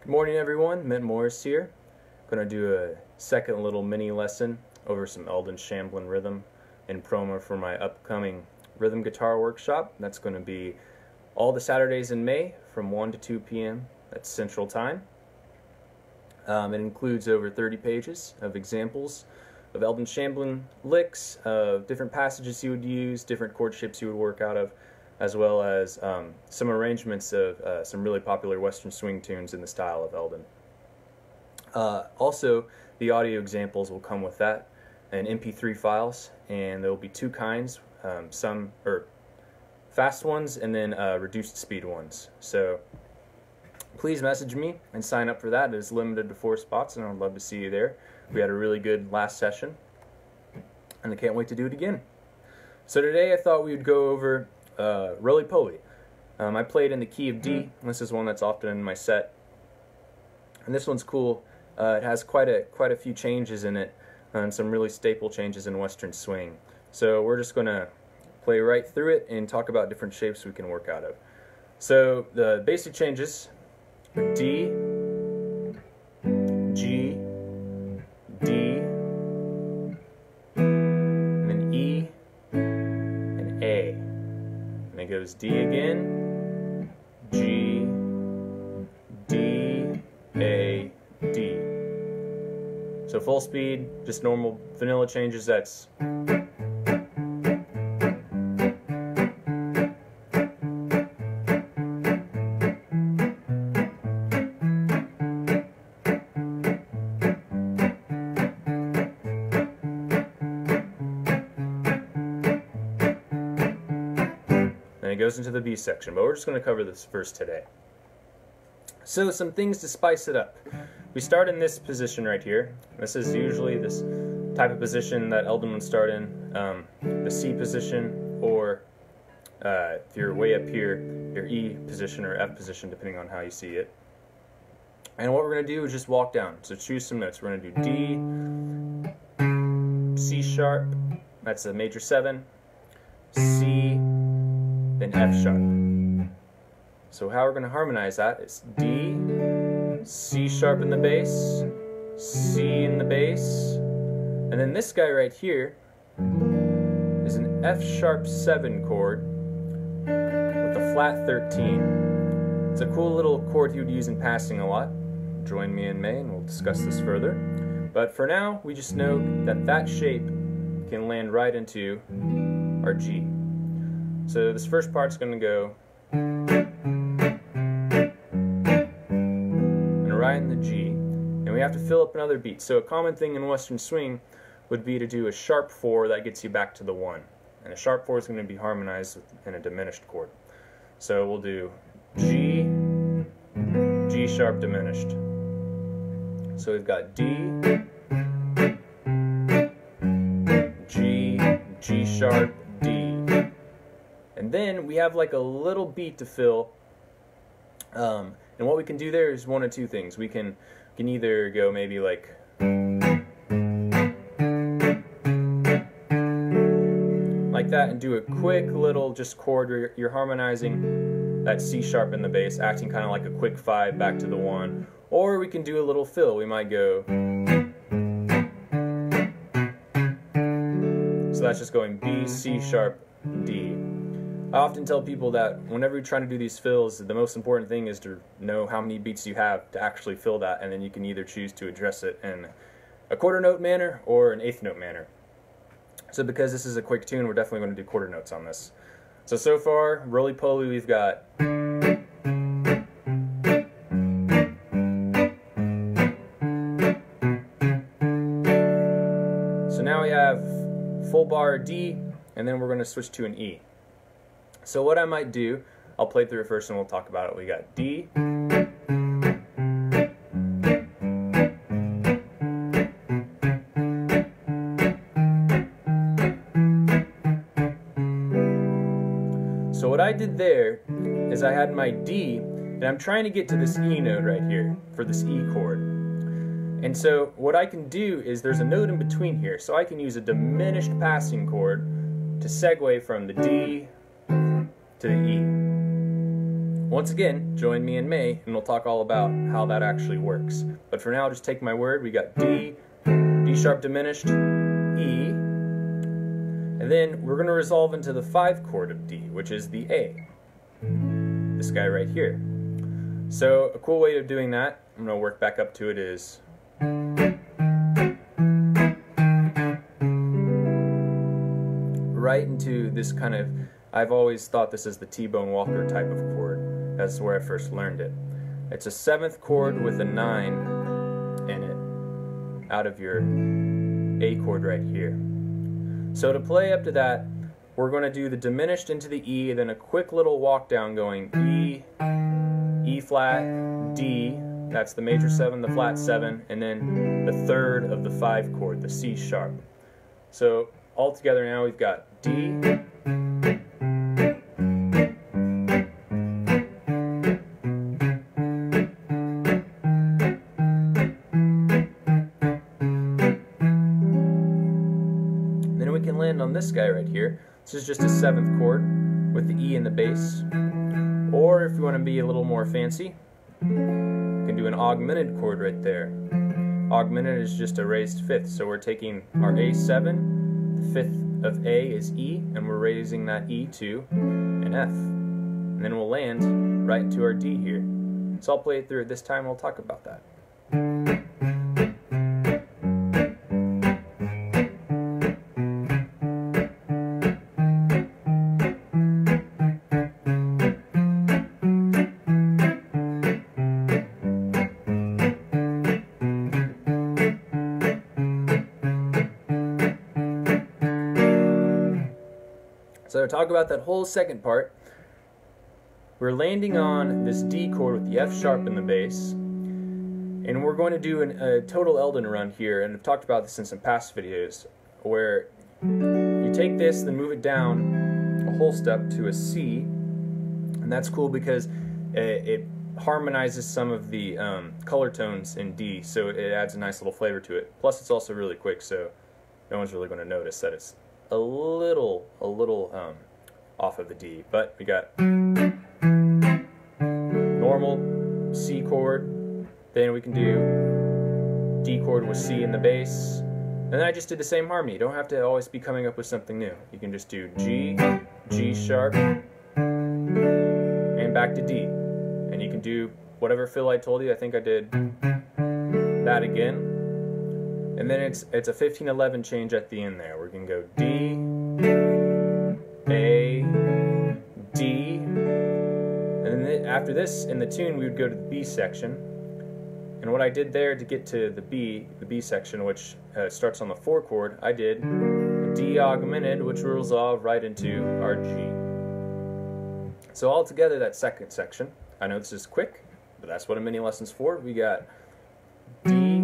Good morning everyone, Ment here. Going to do a second little mini lesson over some Eldon Shamblin rhythm in promo for my upcoming rhythm guitar workshop. That's going to be all the Saturdays in May from 1 to 2 p.m. That's Central Time. It includes over 30 pages of examples of Eldon Shamblin licks, different passages he would use, different chord shapes he would work out of, as well as some arrangements of some really popular Western swing tunes in the style of Eldon. Also, the audio examples will come with that, and MP3 files, and there will be two kinds, some fast ones and then reduced speed ones. So please message me and sign up for that. It is limited to 4 spots, and I would love to see you there. We had a really good last session, and I can't wait to do it again. So today I thought we would go over Roly. I played in the key of D. This is one that's often in my set, and this one's cool. It has quite a few changes in it, and some really staple changes in Western swing. So we're just going to play right through it and talk about different shapes we can work out of. So the basic changes are D, G, D, and then E, and A. And it goes D again, G, D, A, D. So full speed, just normal vanilla changes, that's it goes into the B section, but we're just going to cover this first today. So some things to spice it up. We start in this position right here. This is usually this type of position that Eldon would start in, the C position, or if you're way up here, your E position or F position, depending on how you see it. And what we're going to do is just walk down. So choose some notes. We're going to do D, C sharp, that's a major 7, C, then F sharp. So how we're going to harmonize that is D, C sharp in the bass, C in the bass, and then this guy right here is an F sharp 7 chord with a flat 13. It's a cool little chord you would use in passing a lot. Join me in May and we'll discuss this further. But for now, we just know that that shape can land right into our G. So this first part's going to go and right in the G, and we have to fill up another beat. So a common thing in Western swing would be to do a sharp 4 that gets you back to the 1, and a sharp 4 is going to be harmonized in a diminished chord. So we'll do G, G sharp diminished. So we've got D, G, G sharp, D. And then we have like a little beat to fill, and what we can do there is one of two things. We can either go maybe like that and do a quick little just chord where you're harmonizing that C sharp in the bass, acting kind of like a quick 5 back to the 1, or we can do a little fill. We might go, so that's just going B, C sharp, D. I often tell people that whenever you're trying to do these fills, the most important thing is to know how many beats you have to actually fill that, and then you can either choose to address it in a quarter note manner or an eighth note manner. So because this is a quick tune, we're definitely going to do quarter notes on this. So far, Roly Poly, we've got so now we have full bar D, and then we're going to switch to an E. So what I might do, I'll play through it first and we'll talk about it. We got D, so what I did there is I had my D, and I'm trying to get to this E note right here for this E chord. And so what I can do is there's a note in between here, so I can use a diminished passing chord to segue from the D to the E. once again, join me in May and we'll talk all about how that actually works. But for now, just take my word. We got D, D sharp diminished, E, and then we're going to resolve into the 5 chord of D, which is the A, this guy right here. So a cool way of doing that, I'm going to work back up to it, is right into this kind of, I've always thought this is the T-Bone Walker type of chord. That's where I first learned it. It's a 7th chord with a 9 in it, out of your A chord right here. So to play up to that, we're going to do the diminished into the E, then a quick little walk down going E, E flat, D, that's the major 7, the flat 7, and then the 3rd of the 5 chord, the C sharp. So all together now we've got D, on this guy right here. This is just a 7th chord with the E in the bass. Or if you want to be a little more fancy, you can do an augmented chord right there. Augmented is just a raised 5th, so we're taking our A7, the 5th of A is E, and we're raising that E to an F. And then we'll land right into our D here. So I'll play it through at this time, we'll talk about that. So to talk about that whole second part, we're landing on this D chord with the F sharp in the bass, and we're going to do a total Eldon run here, and I've talked about this in some past videos, where you take this, then move it down a whole step to a C, and that's cool because it harmonizes some of the color tones in D, so it adds a nice little flavor to it. Plus it's also really quick, so no one's really going to notice that it's a little off of the D. But we got normal C chord, then we can do D chord with C in the bass, and then I just did the same harmony. You don't have to always be coming up with something new. You can just do G, G sharp, and back to D, and you can do whatever fill I told you. I think I did that again. And then it's a 15-11 change at the end there. We're going to go D, A, D, and then after this, in the tune, we would go to the B section. And what I did there to get to the B section, which starts on the 4 chord, I did a D augmented, which will resolve right into our G. So all together, that second section, I know this is quick, but that's what a mini lesson's for. We got D,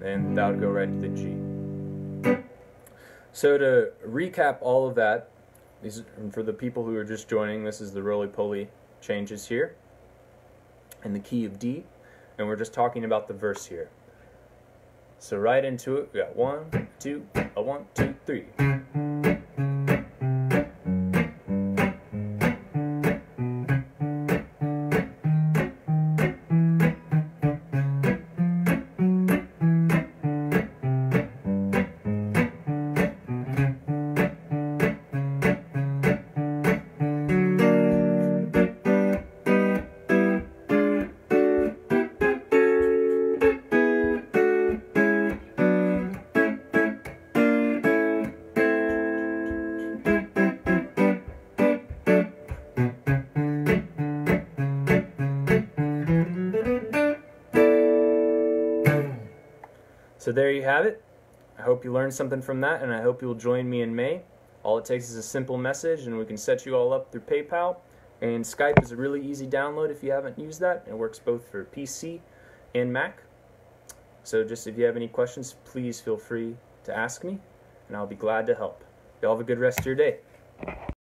and that would go right into the G. So to recap all of that, for the people who are just joining, this is the roly-poly changes here in the key of D, and we're just talking about the verse here. So right into it, we got 1, 2, 1, 2, 3. So there you have it. I hope you learned something from that, and I hope you'll join me in May. All it takes is a simple message, and we can set you all up through PayPal. And Skype is a really easy download if you haven't used that. It works both for PC and Mac. So just if you have any questions, please feel free to ask me, and I'll be glad to help. Y'all have a good rest of your day.